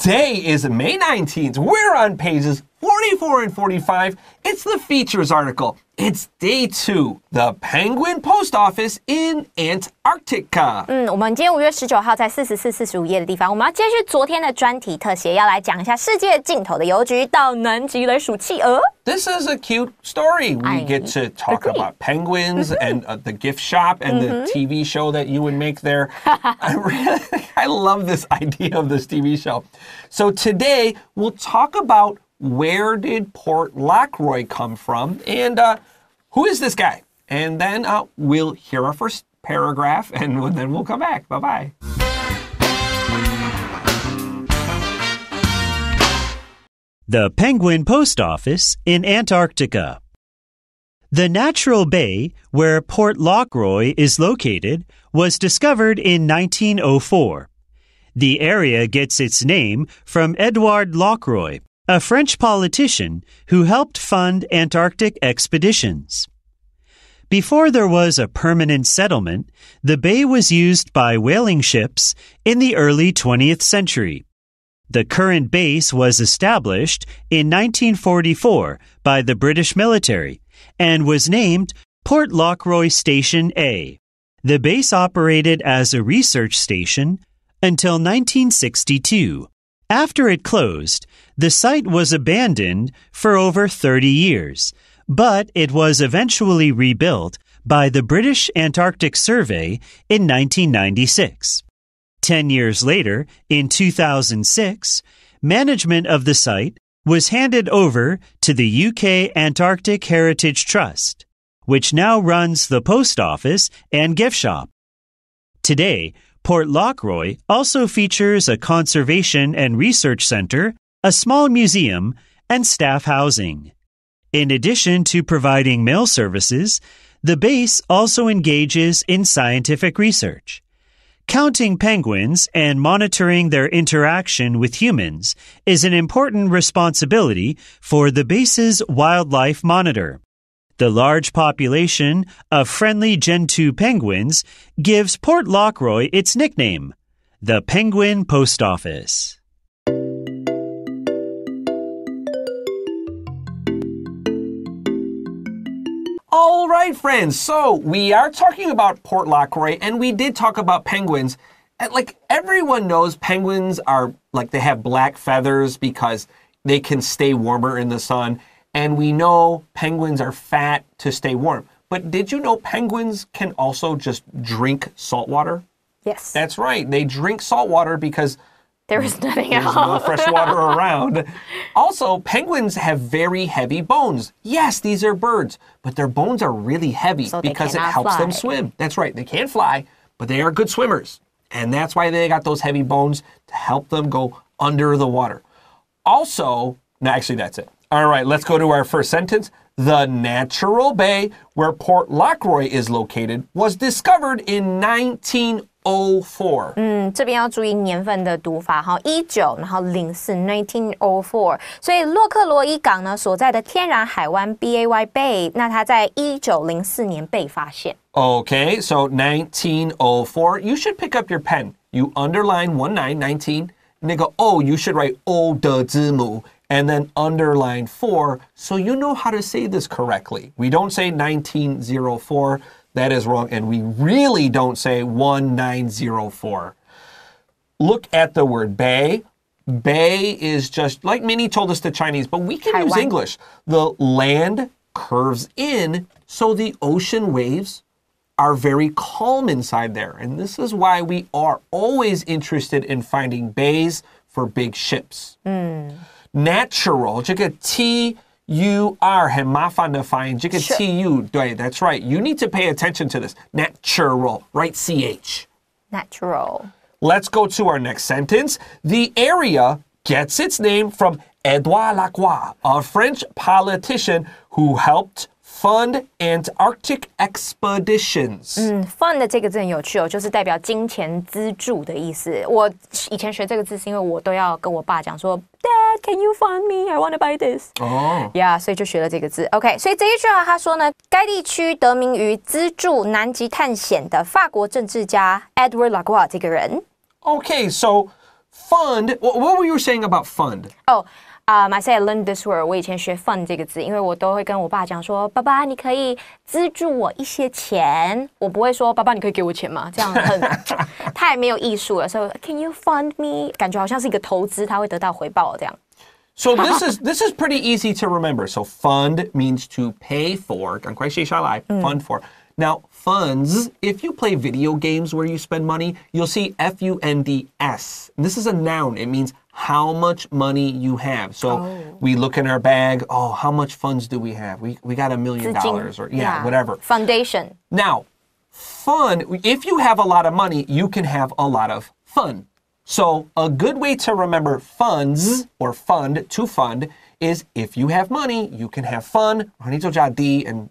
Today is May 19th. We're on pages 44 and 45. It's the features article. It's day 2, the Penguin Post Office in Antarctica. 我们今天5月19号在44、45页的地方，我们要接续昨天的专题特写，要来讲一下世界尽头的邮局到南极来数企鹅。This is a cute story. We get to talk about penguins and the gift shop and the TV show that you would make there. I love this idea of this TV show. So today we'll talk about where did Port Lockroy come from and who is this guy? And then we'll hear our first paragraph and then we'll come back. Bye-bye. The Penguin Post Office in Antarctica. The natural bay where Port Lockroy is located was discovered in 1904. The area gets its name from Edouard Lockroy, a French politician who helped fund Antarctic expeditions. Before there was a permanent settlement, the bay was used by whaling ships in the early 20th century. The current base was established in 1944 by the British military and was named Port Lockroy Station A. The base operated as a research station until 1962. After it closed, the site was abandoned for over 30 years, but it was eventually rebuilt by the British Antarctic Survey in 1996. 10 years later, in 2006, management of the site was handed over to the UK Antarctic Heritage Trust, which now runs the post office and gift shop. Today, Port Lockroy also features a conservation and research center, a small museum, and staff housing. In addition to providing mail services, the base also engages in scientific research. Counting penguins and monitoring their interaction with humans is an important responsibility for the base's wildlife monitor. The large population of friendly Gentoo penguins gives Port Lockroy its nickname, the Penguin Post Office. All right, friends. So we are talking about Port Lockroy, and we did talk about penguins. Like everyone knows, penguins are like they have black feathers because they can stay warmer in the sun. And we know penguins are fat to stay warm. But did you know penguins can also just drink salt water? Yes. That's right. They drink salt water because there is nothing else. There's no fresh water around. Also, penguins have very heavy bones. Yes, these are birds, but their bones are really heavy so because it helps them swim. That's right. They can't fly, but they are good swimmers. And that's why they got those heavy bones to help them go under the water. Also, no, actually, that's it. All right, let's go to our first sentence. The natural bay where Port Lockroy is located was discovered in 1904. 这边要注意年份的读法哈，19然后04 1904，所以洛克罗伊港呢所在的天然海湾 BAY Bay， 那它在1904年被发现。Okay, so 1904. You should pick up your pen. You underline 19, 那个 O you should write O 的字母。And then underline 4, so you know how to say this correctly. We don't say 1904, that is wrong, and we really don't say 1904. Look at the word bay. Bay is just, like Minnie told us the Chinese, but we can use English. The land curves in, so the ocean waves are very calm inside there. And this is why we are always interested in finding bays for big ships. Natural, 这个 T-U-R 很麻烦的发音，这个 T-U 对 that's right. You need to pay attention to this. Natural, right? C-H. Natural. Let's go to our next sentence. The area gets its name from Edouard Lockroy, a French politician who helped fund Antarctic expeditions. Fund 这个字很有趣哦，就是代表金钱资助的意思。我以前学这个字是因为我都要跟我爸讲说 Dad, can you fund me? I want to buy this. Yeah, 所以就学了这个字。OK, 所以这一句话他说呢，该地区得名于资助南极探险的法国政治家 Edouard Lockroy 这个人。Okay, so fund, what were you saying about fund? I said I learned this word. 我以前学 fund 这个字，因为我都会跟我爸讲说，爸爸，你可以资助我一些钱。我不会说，爸爸，你可以给我钱吗？这样很太没有艺术了。So can you fund me？ 感觉好像是一个投资，他会得到回报这样。So this is pretty easy to remember. So fund means to pay for. 赶快写下来 fund for. Now, funds, if you play video games where you spend money, you'll see F-U-N-D-S. This is a noun. It means how much money you have. So we look in our bag, how much funds do we have? We got $1 million or whatever. Foundation. Now, fun, if you have a lot of money, you can have a lot of fun. So a good way to remember funds or fund, to fund, is if you have money, you can have fun. 你就加 D and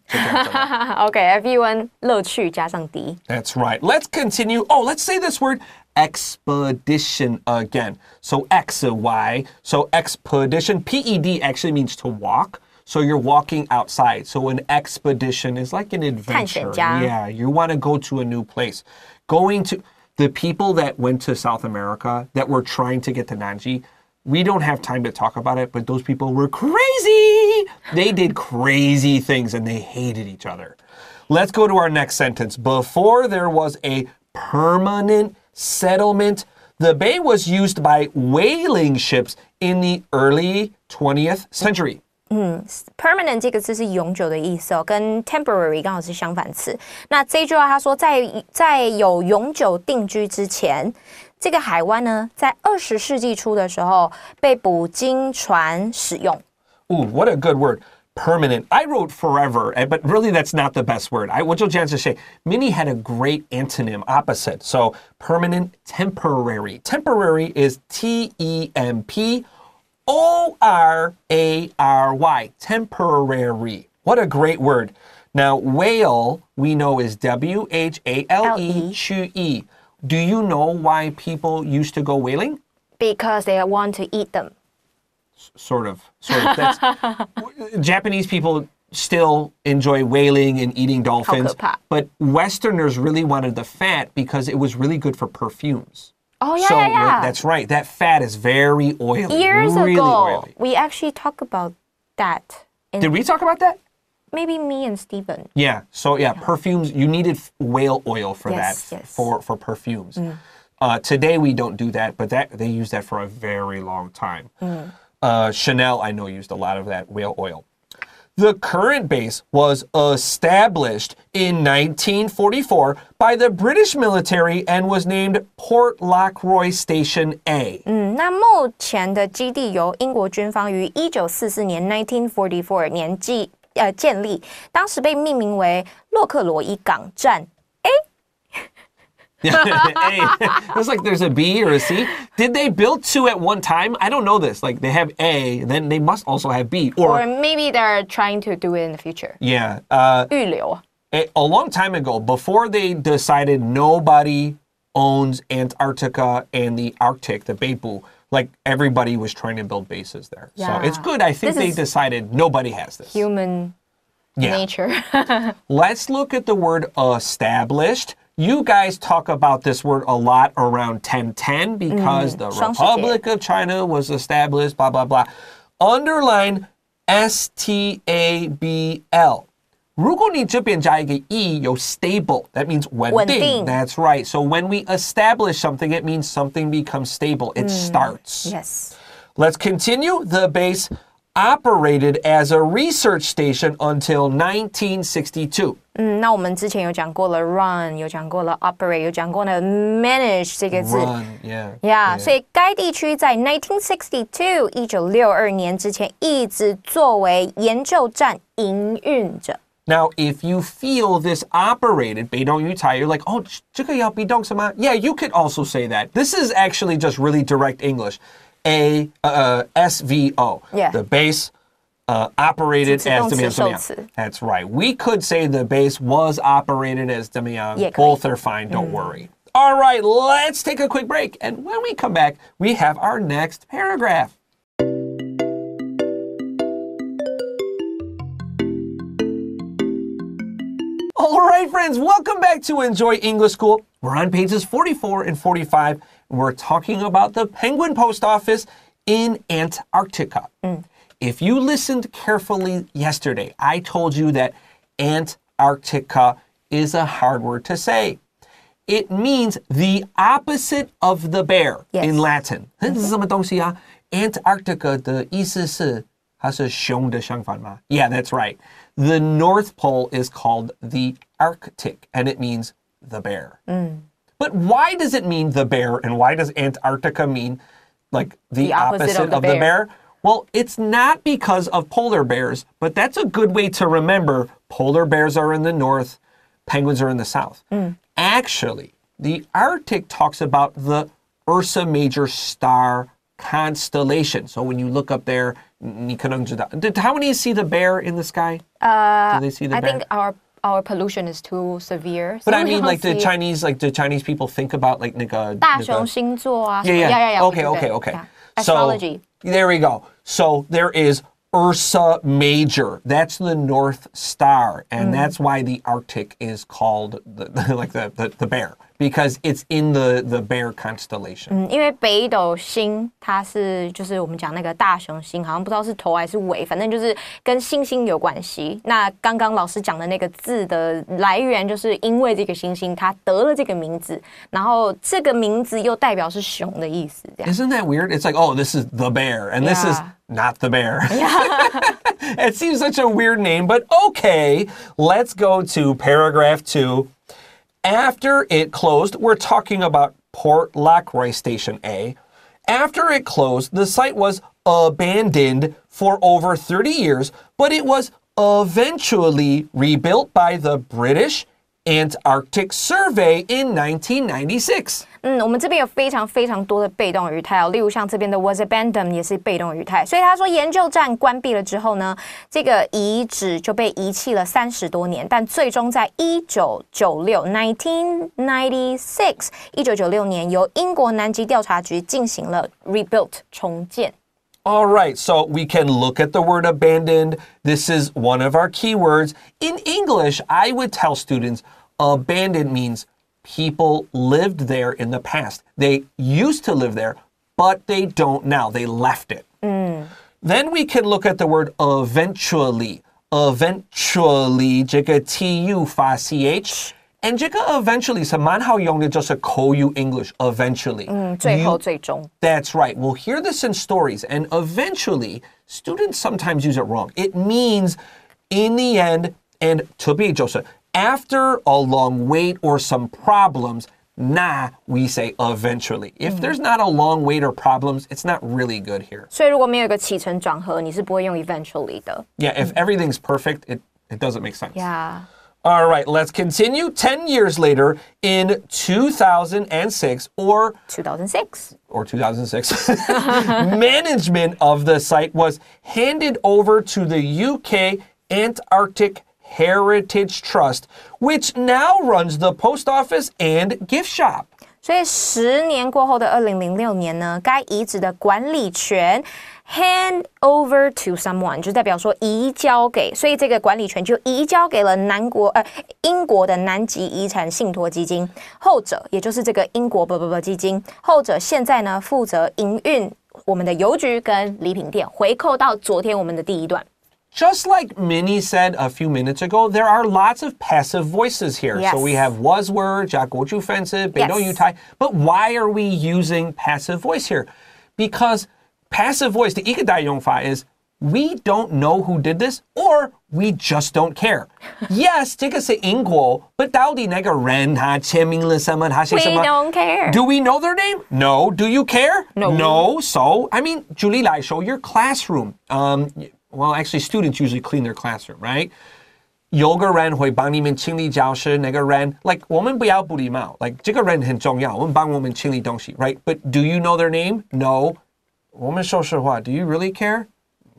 Okay, F-U-N 乐趣加上 D. That's right. Let's continue. Let's say this word expedition again. So X, Y. So expedition, P-E-D actually means to walk. So you're walking outside. So an expedition is like an adventure. 探险家. Yeah, you want to go to a new place. Going to the people that went to South America that were trying to get to Nanji, we don't have time to talk about it, but those people were crazy. They did crazy things and they hated each other. Let's go to our next sentence. Before there was a permanent settlement, the bay was used by whaling ships in the early 20th century. Permanent 这个字是永久的意思哦，跟 temporary 刚好是相反词。那这句话他说在有永久定居之前，这个海湾呢，在20世纪初的时候被捕鲸船使用。Ooh, what a good word. Permanent. I wrote forever, but really that's not the best word. 我就这样子say, Minnie had a great antonym opposite. So permanent, temporary. Temporary is T-E-M-P-O-R-A-R-Y. Temporary. What a great word. Now, whale, we know is W-H-A-L-E, 曲意. Do you know why people used to go whaling? Because they want to eat them. Sort of. That's, Japanese people still enjoy whaling and eating dolphins. But Westerners really wanted the fat because it was really good for perfumes. Oh, yeah. That's right. That fat is very oily. Years really ago, oily. we actually talked about that. Did we talk about that? Maybe me and Stephen. Yeah. So, perfumes, you needed whale oil for that, for perfumes. Today, we don't do that, but they use that for a very long time. Chanel, I know, used a lot of that whale oil. The current base was established in 1944 by the British military and was named Port Lockroy Station A. 那目前的基地由英国军方于1944年 1944年建立，当时被命名为洛克罗伊港站 A. It's like there's a B or a C. Did they build two at one time? I don't know this. Like they have A, then they must also have B. Or maybe they're trying to do it in the future. Yeah. 预留. A long time ago, before they decided nobody owns Antarctica and the Arctic, the Beibu, like everybody was trying to build bases there. Yeah. So it's good. I think they decided nobody has this. Human nature. Let's look at the word established. You guys talk about this word a lot around 1010 because the Republic of China was established, blah, blah, blah. Underline S-T-A-B-L. 如果你这边加一个 E, 有 stable, that means 稳定. That's right. So when we establish something, it means something becomes stable. It starts. Yes. Let's continue. The base operated as a research station until 1962. 那我们之前有讲过了 run, 有讲过了 operate, 有讲过了 manage 这个字。Run, yeah. 所以该地区在1962 1962年之前一直作为研究站营运着。Now, if you feel this operated, 被动语态, you're like, oh, 这个要 be 动什么? Yeah, you could also say that. This is actually just really direct English. SVO. Yeah. The base operated as 怎么样. That's right. We could say the base was operated as 怎么样. Both are fine, don't worry. All right, let's take a quick break. And when we come back, we have our next paragraph. All right, friends, welcome back to Enjoy English School. We're on pages 44 and 45. We're talking about the Penguin Post Office in Antarctica. If you listened carefully yesterday, I told you that Antarctica is a hard word to say. It means the opposite of the bear in Latin. 这是什么东西啊？ Antarctica 的意思是它是熊的相反吗？ Yeah, that's right. The North Pole is called the Arctic, and it means the bear. But why does it mean the bear, and why does Antarctica mean like the opposite of the bear? Well, it's not because of polar bears, but that's a good way to remember polar bears are in the north, penguins are in the south. Actually, the Arctic talks about the Ursa Major star constellation. So when you look up there, 你可能知道. Did Taiwanese see the bear in the sky? Do they see the bear? I think our pollution is too severe. But I mean, like the Chinese people think about like 那个大熊星座啊. Yeah. Okay. Yeah. Astrology. So, there we go. So there is Ursa Major. That's the North Star. And that's why the Arctic is called the bear. Because it's in the bear constellation. 因为北斗星它是就是我们讲那个大熊星，好像不知道是头还是尾，反正就是跟星星有关系。那刚刚老师讲的那个字的来源，就是因为这个星星它得了这个名字，然后这个名字又代表是熊的意思。Isn't that weird? It's like, oh, this is the bear, and this is not the bear. It seems such a weird name, but okay. Let's go to paragraph 2. After it closed, we're talking about Port Lacroix Station A. After it closed, the site was abandoned for over 30 years, but it was eventually rebuilt by the British Antarctic Survey in 1996. 我们这边有非常非常多的被动语态例如像这边的 was abandoned 也是被动语态，所以他说研究站关闭了之后呢，这个遗址就被遗弃了30多年，但最终在1996年由英国南极调查局进行了 rebuilt 重建。All right, so we can look at the word abandoned. This is one of our keywords. In English, I would tell students abandoned means people lived there in the past. They used to live there, but they don't now. They left it. Then we can look at the word eventually. Eventually, 这个 tu 发 ch. And 这个 eventually 是蛮好用的，就是口语 English eventually. 最后最终。That's right. We'll hear this in stories. And eventually, students sometimes use it wrong. It means in the end, and 特别就是 after a long wait or some problems, we say eventually. If there's not a long wait or problems, it's not really good here. 所以如果没有一个起承转合，你是不会用 eventually 的。Yeah, if everything's perfect, it doesn't make sense. Yeah. All right, let's continue. 10 years later, in 2006 or 2006. Management of the site was handed over to the UK Antarctic Heritage Trust, which now runs the post office and gift shop. 所以10年过后的2006年呢，该遗址的管理权 hand over to someone 就代表说移交给，所以这个管理权就移交给了英国的南极遗产信托基金，后者也就是这个英国基金，后者现在呢负责营运我们的邮局跟礼品店，回扣到昨天我们的第一段。Just like Minnie said a few minutes ago, there are lots of passive voices here. Yes. So we have was were, 加过去分词, 被动语态. But why are we using passive voice here? Because passive voice, 第一个代用法 is we don't know who did this or we just don't care. Yes, 这个是英国, but 到底那个人他签名了什么, 他写什么? We don't care. Do we know their name? No. Do you care? No. So, I mean, 举例来说, your classroom. Well, actually, students usually clean their classroom, right? 有个人会帮你们清理教室，那个人 like 我们不要不礼貌 like 这个人很重要，我们帮我们清理东西 right? But do you know their name? No. 我们说实话 do you really care?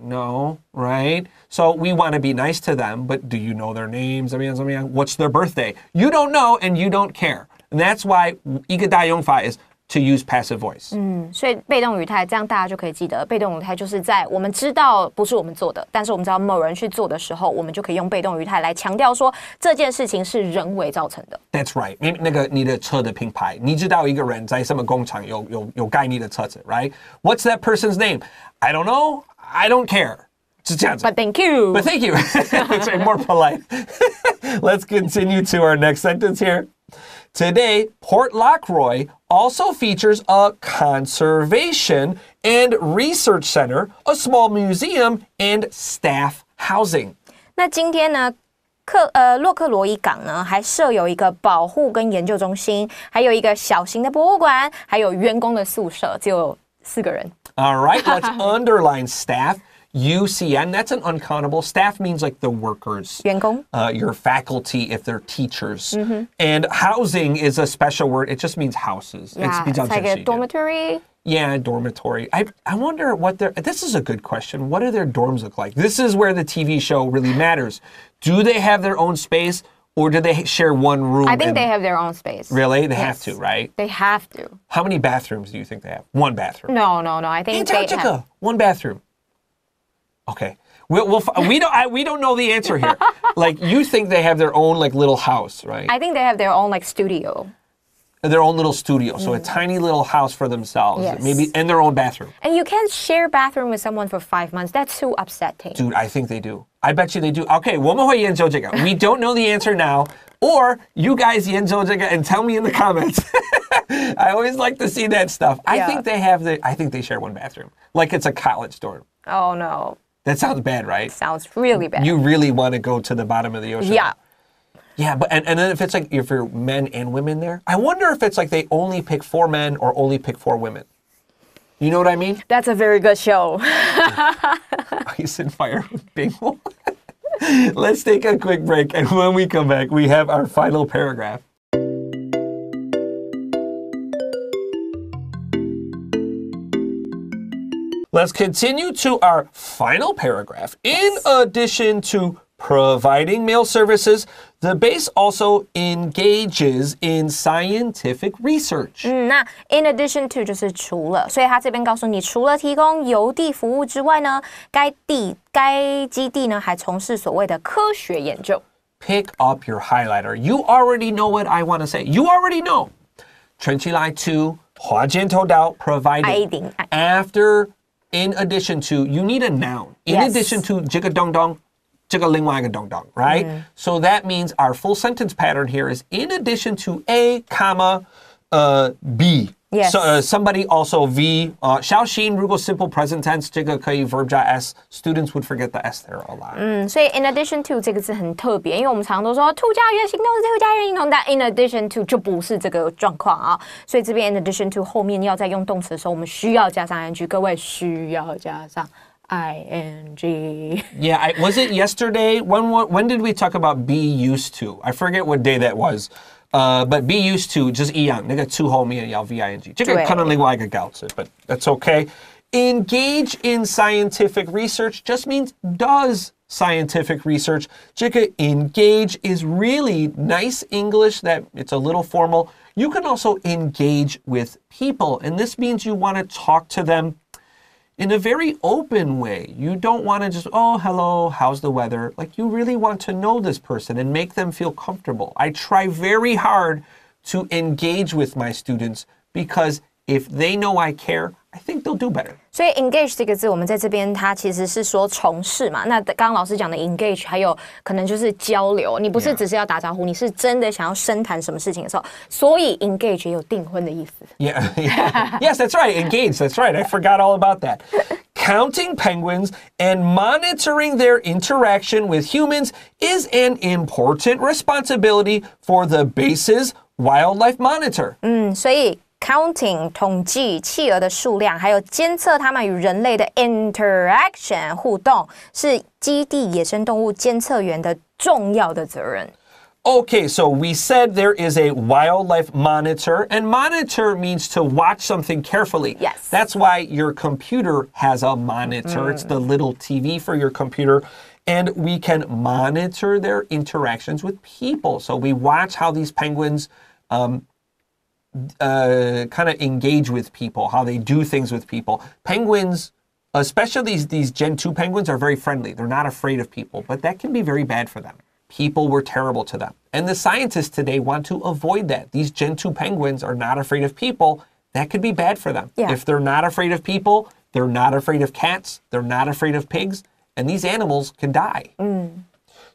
No, right? So we want to be nice to them, but do you know their names? 怎么样怎么样 What's their birthday? You don't know and you don't care. And that's why 一个代用法 is to use passive voice. 所以被动语态这样大家就可以记得，被动语态就是在我们知道不是我们做的，但是我们知道某人去做的时候，我们就可以用被动语态来强调说这件事情是人为造成的。That's right. 那个你的车的品牌，你知道一个人在什么工厂有盖你的车子 right? What's that person's name? I don't know. I don't care. 是这样子。But thank you. But thank you. It's more polite. Let's continue to our next sentence here. Today, Port Lockroy also features a conservation and research center, a small museum, and staff housing. 那今天呢，洛克罗伊港呢，还设有一个保护跟研究中心，还有一个小型的博物馆，还有员工的宿舍，只有4个人。All right, let's underline staff. UCN, that's an uncountable. Staff means like the workers. 员工。Your faculty if they're teachers. And housing is a special word. It just means houses. Yeah, it's like a dormitory. Yeah, dormitory. I wonder what this is a good question. What do their dorms look like? This is where the TV show really matters. Do they have their own space or do they share one room? I think they have their own space. Really? They have to, right? They have to. How many bathrooms do you think they have? One bathroom. No. I think Antarctica, they have... one bathroom. Okay. We don't know the answer here. Like, you think they have their own, like, little house, right? I think they have their own, like, studio. Their own little studio. So a tiny little house for themselves. Yes. Maybe, and their own bathroom. And you can't share bathroom with someone for 5 months. That's too upsetting. Dude, I think they do. I bet you they do. Okay, 我们会研究这个. We don't know the answer now. Or you guys 研究这个 and tell me in the comments. I always like to see that stuff. I think they share one bathroom. Like it's a college dorm. Oh, no. That sounds bad, right? Sounds really bad. You really want to go to the bottom of the ocean. Yeah. Yeah, but and then if it's like if you're men and women there, I wonder if it's like they only pick 4 men or only pick 4 women. You know what I mean? That's a very good show. Ice and Fire with Bingo. Let's take a quick break, and when we come back, we have our final paragraph. Let's continue to our final paragraph. In addition to providing mail services, the base also engages in scientific research. 那 in addition to 就是除了，所以他这边告诉你，除了提供邮递服务之外呢，该基地呢还从事所谓的科学研究。Pick up your highlighter. You already know what I want to say. You already know. 存起来 to 划箭头到 providing. After in addition to, you need a noun. In addition to 这个东东这个另外一个东东 right? So that means our full sentence pattern here is in addition to A, comma, B. Yes. So somebody also V. 小心如果 simple present tense 这个可以 verb 加 s. Students would forget the s there a lot. 所以 in addition to 这个字很特别，因为我们常常都说兔家园行动是兔家园行动，但 in addition to 就不是这个状况啊。所以这边 in addition to 后面要在用动词的时候，我们需要加上 ing， 各位需要加上 ing. Yeah, was it yesterday? When did we talk about be used to? I forget what day that was. But be used to 就是一样，那个 to 后面要 V-I-N-G. 这个可能另外一个稿子 but that's okay. Engage in scientific research just means does scientific research. 这个 engage is really nice English that it's a little formal. You can also engage with people, and this means you want to talk to them in a very open way. You don't want to just, oh, hello, how's the weather? Like, you really want to know this person and make them feel comfortable. I try very hard to engage with my students because if they know I care, I think they'll do better. 所以 engage 这个字，我们在这边它其实是说从事嘛。那刚刚老师讲的 engage， 还有可能就是交流。你不是只是要打招呼，你是真的想要深谈什么事情的时候，所以 engage 也有订婚的意思。Yeah. Yes, that's right. Engage. That's right. I forgot all about that. Counting penguins and monitoring their interaction with humans is an important responsibility for the base's wildlife monitor. 所以counting 统计企鹅的数量，还有监测它们与人类的 interaction 互动，是基地野生动物监测员的重要的责任。Okay, so we said there is a wildlife monitor, and monitor means to watch something carefully. Yes. That's why your computer has a monitor. It's the little TV for your computer. And we can monitor their interactions with people. So we watch how these penguins kind of engage with people, how they do things with people. Penguins, especially these Gen 2 penguins, are very friendly. They're not afraid of people, but that can be very bad for them. People were terrible to them. And the scientists today want to avoid that. These Gen 2 penguins are not afraid of people. That could be bad for them. Yeah. If they're not afraid of people, they're not afraid of cats, they're not afraid of pigs, and these animals can die.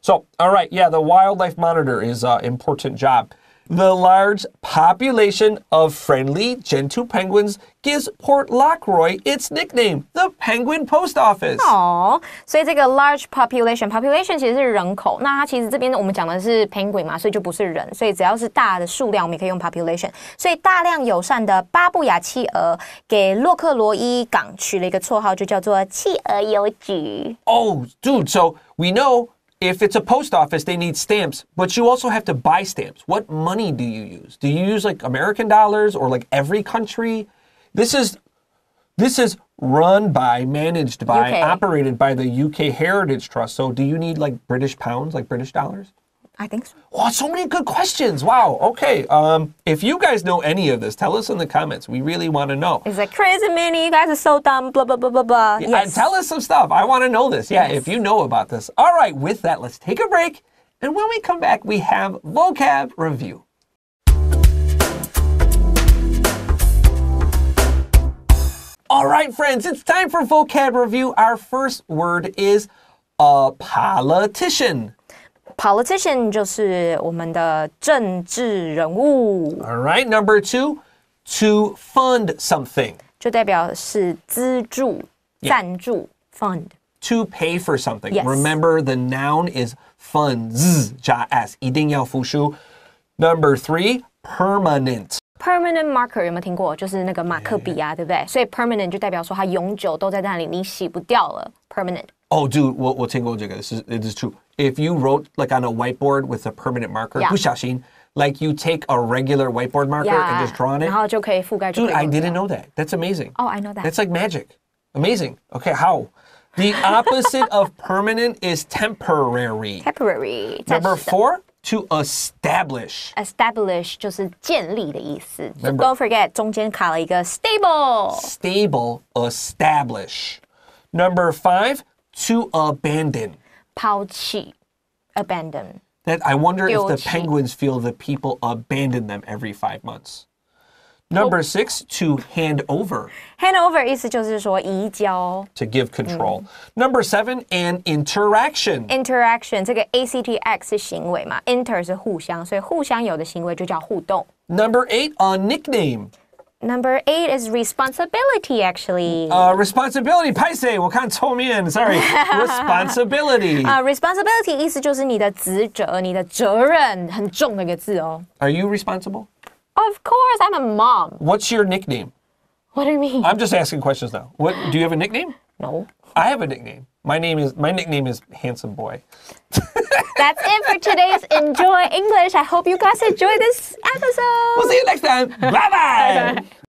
So, all right, yeah, the wildlife monitor is an important job. The large population of friendly Gen 2 penguins gives Port Lockroy its nickname, the Penguin Post Office. 哦，所以这个 large population 其实是人口，那它其实这边我们讲的是 penguin 嘛，所以就不是人，所以只要是大的数量，我们也可以用 population。所以大量友善的巴布亚企鹅给洛克罗伊港取了一个绰号，就叫做企鹅邮局。Oh, dude, so we know.If it's a post office, they need stamps, but you also have to buy stamps. What money do you use? Do you use like American dollars or like every country? This is run by, managed by, UK. operated by the UK Heritage Trust. So do you need like British pounds, like British dollars? I think so. Oh, so many good questions. Wow. Okay. If you guys know any of this, tell us in the comments. We really want to know. It's like, Chris and Minnie, you guys are so dumb, blah, blah, blah, blah, blah. Yes. Tell us some stuff. I want to know this. Yeah, if you know about this. All right, with that, let's take a break. And when we come back, we have vocab review. All right, friends, it's time for vocab review. Our first word is a politician.Politician 就是我们的政治人物。All right, number 2, to fund something. 就代表是资助、赞助 fund. To pay for something. Yes. Remember, the noun is funds. 加 s 一定要复数。Number 3, permanent.Permanent marker 有没有听过？就是那个马克笔啊，对不对？所以 permanent 就代表说它永久都在那里，你洗不掉了。Permanent。Oh, dude, 我听过这个。It is true.If you wrote like on a whiteboard with a permanent marker, 不小心, like you take a regular whiteboard marker and just draw on it. 然后就可以覆盖。Dude, I didn't know that. That's amazing. Oh, I know that. That's like magic. Amazing. Okay, how? The opposite of permanent is temporary. Temporary. Number 4, to establish. Establish 就是建立的意思。So don't forget, 中间卡了一个 stable. Stable, establish. Number 5, to abandon.抛弃 abandon. That I wonder if the penguins feel that people abandon them every 5 months. Number 6, to hand over. Hand over 意思就是说移交 to give control. Number 7, an interaction. Interaction 这个 ACTX 是行为嘛 inter 是互相，所以互相有的行为就叫互动。Number 8, a nickname.Number 8 is responsibility, actually. Responsibility, 拍谁？我看后面 sorry. Responsibility. Responsibility 意思就是你的职责，你的责任很重的一个字哦。Are you responsible? Of course, I'm a mom. What's your nickname? What do you mean? I'm just asking questions now. What do you have a nickname? No. I have a nickname. My nickname is Handsome Boy. That's it for today's Enjoy English. I hope you guys enjoy this episode. We'll see you next time. Bye-bye.